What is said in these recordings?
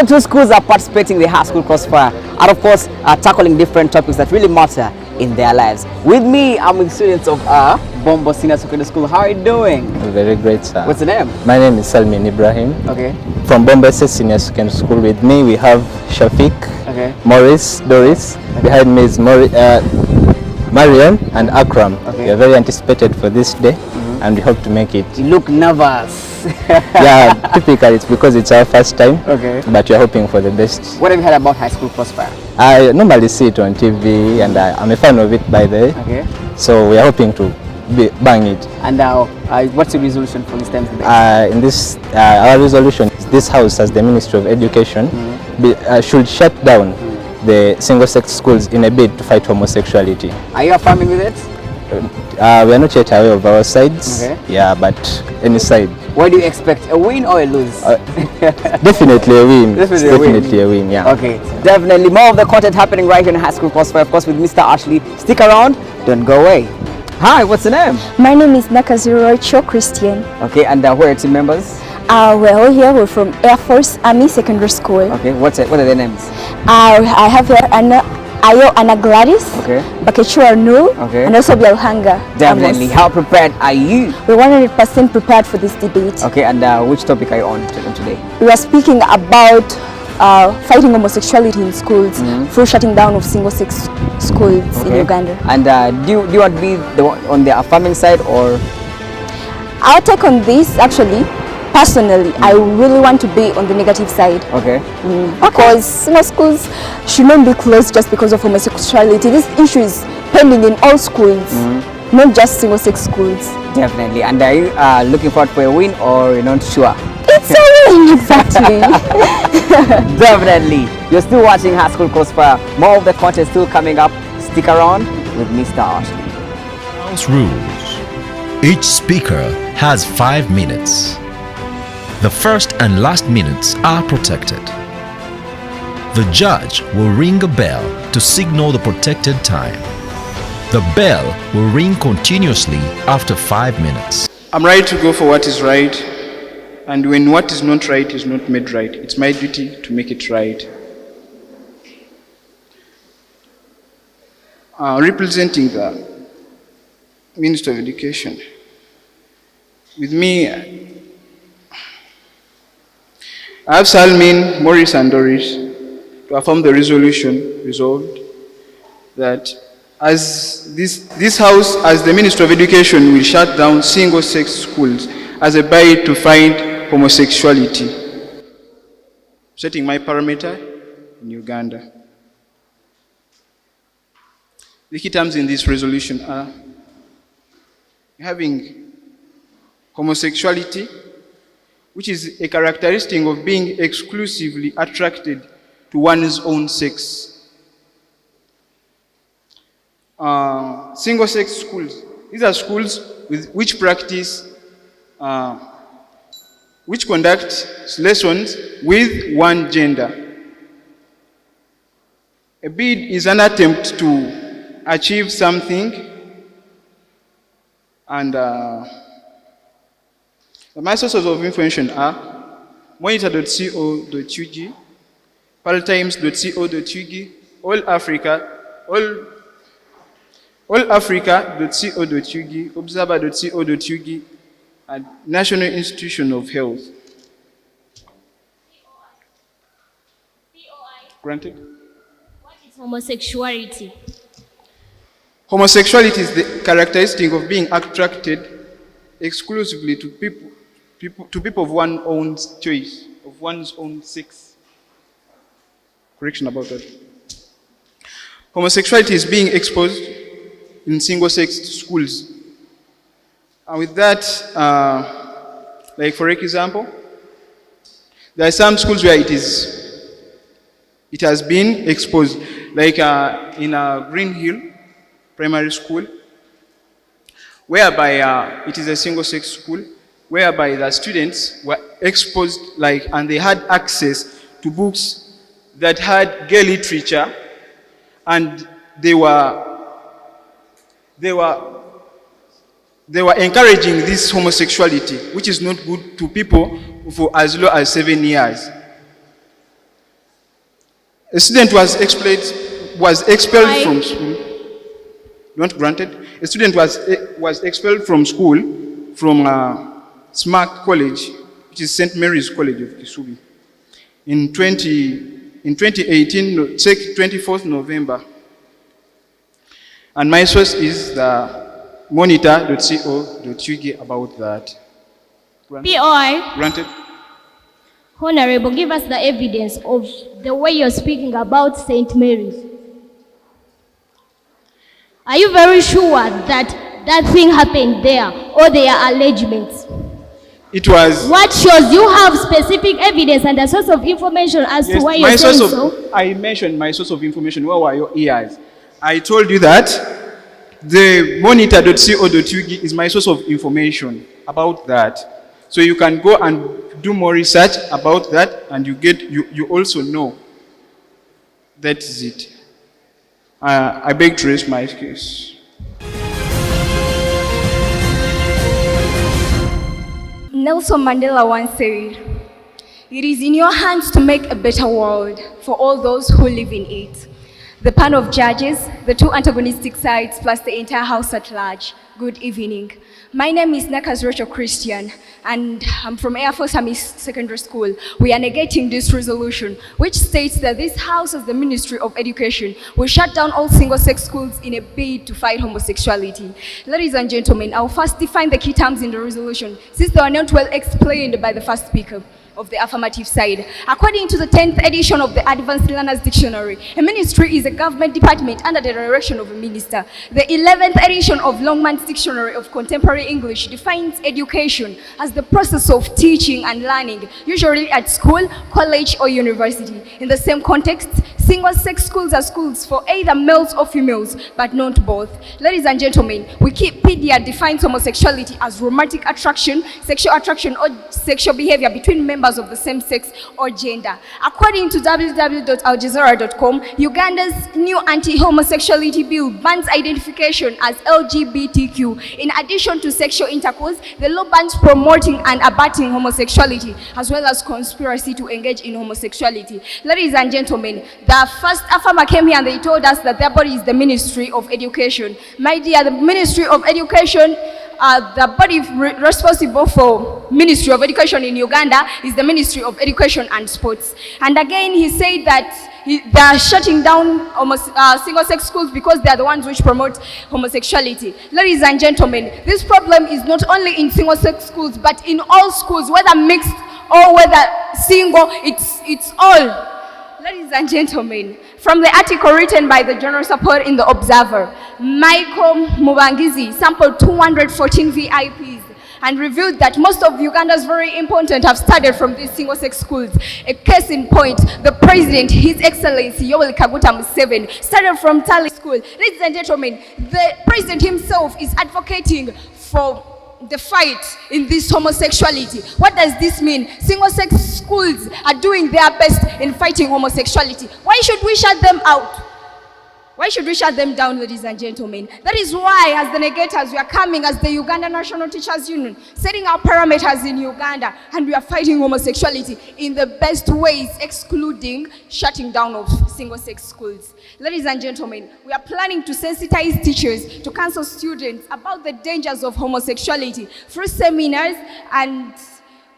Two schools are participating in the high school Crossfire and of course tackling different topics that really matter in their lives. With me, I'm with students of Bombo Senior Secondary School. How are you doing? Very great, sir. What's the name? My name is Salmin Ibrahim. Okay. From Bombo S.S.S Senior Secondary School. With me we have Shafiq, okay, Maurice, Doris. Okay. Behind me is Mariam and Akram. Okay. We are very anticipated for this day, and we hope to make it. You look nervous. Yeah, typically it's because it's our first time. Okay. But we are hoping for the best. What have you heard about high school Crossfire? I normally see it on TV, and I'm a fan of it, by the way. Okay. So we are hoping to bang it. And what's your resolution for this time? In this, our resolution is this house, as the Ministry of Education, should shut down the single-sex schools in a bid to fight homosexuality. Are you affirming with it? We are not yet aware of our sides. Okay. Yeah, but any side. What do you expect? A win or a lose? Definitely a win. Definitely a win, yeah. Okay, definitely. More of the content happening right here in High School Crossfire, of course, with Mr. Ashley. Stick around, don't go away. Hi, what's your name? My name is Nakazuro Cho Christian. Okay, and who are your team members? We're all here. We're from Airforce Army Secondary School. Okay, what are their names? I have here Ayo Anna Gladys, okay, Bakechua Nul, okay, and also Bialhanga. Definitely. How prepared are you? We're 100% prepared for this debate. Okay, and which topic are you on today? We are speaking about fighting homosexuality in schools through shutting down of single-sex schools in Uganda. And do you want to be on the affirming side or? Our take on this, actually, personally, I really want to be on the negative side. Okay. Because schools should not be closed just because of homosexuality. This issue is pending in all schools, not just single-sex schools. Definitely. And are you looking forward for a win or you're not sure? It's a win, exactly. Definitely. You're still watching High School Crossfire. More of the content still coming up. Stick around with Mr. Ashley. House rules. Each speaker has 5 minutes. The first and last minutes are protected. The judge will ring a bell to signal the protected time. The bell will ring continuously after 5 minutes. I'm ready to go for what is right, and when what is not right is not made right, it's my duty to make it right. Representing the Minister of Education, with me, I have Salmin, Maurice and Doris to affirm the resolution resolved that as this house, as the Minister of Education, will shut down single-sex schools as a bid to fight homosexuality. Setting my parameter in Uganda. The key terms in this resolution are having homosexuality, which is a characteristic of being exclusively attracted to one's own sex. Single-sex schools. These are schools which conduct lessons with one gender. A bid is an attempt to achieve something, and my sources of information are monitor.co.ug, paltimes.co.ug, allafrica.co.ug, observer.co.ug, and National Institution of Health. Granted. What is homosexuality? Homosexuality is the characteristic of being attracted exclusively to people of one's own choice, of one's own sex. Correction about that. Homosexuality is being exposed in single-sex schools. And with that, like for example, there are some schools where it has been exposed, like in Green Hill Primary School, whereby it is a single-sex school, whereby the students were exposed, and they had access to books that had gay literature and they were encouraging this homosexuality, which is not good to people for as low as 7 years. A student was expelled from school. Not granted. A student was expelled from school from SMAC College, which is St. Mary's College of Kisubi, in 2018, 24th November. And my source is the monitor.co.uk about that. POI. Granted. Honorable, give us the evidence of the way you're speaking about St. Mary's. Are you very sure that that thing happened there, or there are allegations? It was. What shows you have specific evidence and a source of information as to why you're saying so? I mentioned my source of information. Where were your ears? I told you that the monitor.co.uk is my source of information about that. So you can go and do more research about that, and you also know. That is it. I beg to raise my case. Nelson Mandela once said, "It is in your hands to make a better world for all those who live in it." The panel of judges, the two antagonistic sides, plus the entire house at large. Good evening. My name is Nakas Rachel Christian, and I'm from Airforce Secondary School. We are negating this resolution, which states that this house, as the Ministry of Education, will shut down all single-sex schools in a bid to fight homosexuality. Ladies and gentlemen, I'll first define the key terms in the resolution, since they are not well explained by the first speaker of the affirmative side. According to the 10th edition of the Advanced Learners Dictionary, a ministry is a government department under the direction of a minister. The 11th edition of Longman's Dictionary of Contemporary English defines education as the process of teaching and learning, usually at school, college, or university. In the same context, single-sex schools are schools for either males or females, but not both. Ladies and gentlemen, Wikipedia defines homosexuality as romantic attraction, sexual attraction, or sexual behavior between members of the same sex or gender. According to www.aljazeera.com, Uganda's new anti-homosexuality bill bans identification as LGBTQ. In addition to sexual intercourse, the law bans promoting and abetting homosexuality, as well as conspiracy to engage in homosexuality. Ladies and gentlemen, the first affirmer came here and they told us that their body is the Ministry of Education. My dear, the Ministry of Education, the body responsible for Ministry of Education in Uganda is the Ministry of Education and Sports. And again, he said that they are shutting down single-sex schools because they are the ones which promote homosexuality. Ladies and gentlemen, this problem is not only in single-sex schools, but in all schools, whether mixed or whether single, it's all. Ladies and gentlemen, from the article written by the General Support in the Observer, Michael Mubangizi sampled 214 VIPs and revealed that most of Uganda's very important have started from these single-sex schools. A case in point, the President, His Excellency Yoweri Kaguta Museveni, started from Tali School. Ladies and gentlemen, the President himself is advocating for the fight in this homosexuality. What does this mean? Single-sex schools are doing their best in fighting homosexuality. Why should we shut them out? Why should we shut them down, ladies and gentlemen? That is why, as the negators, we are coming as the Uganda National Teachers Union, setting our parameters in Uganda, and we are fighting homosexuality in the best ways, excluding shutting down of single-sex schools. Ladies and gentlemen, we are planning to sensitize teachers to counsel students about the dangers of homosexuality through seminars and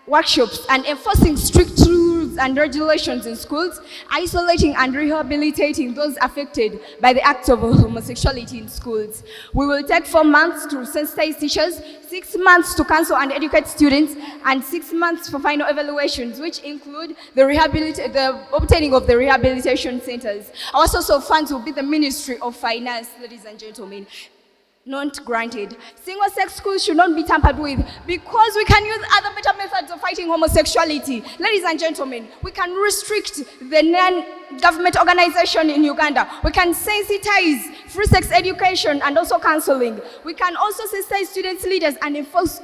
workshops, and enforcing strict rules and regulations in schools, isolating and rehabilitating those affected by the acts of homosexuality in schools. We will take 4 months to sensitize teachers, 6 months to counsel and educate students, and 6 months for final evaluations, which include the obtaining of the rehabilitation centers. Our source of funds will be the Ministry of Finance, ladies and gentlemen. Not granted. Single-sex schools should not be tampered with because we can use other better methods of fighting homosexuality. Ladies and gentlemen, we can restrict the non-government organization in Uganda. We can sensitize through sex education and also counseling. We can also sensitize students, leaders, and enforce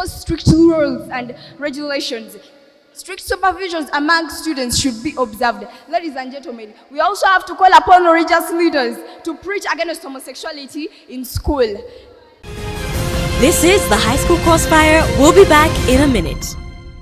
strict rules and regulations. strict supervisions among students should be observed. Ladies and gentlemen, we also have to call upon religious leaders to preach against homosexuality in school. This is the High School Crossfire. We'll be back in a minute.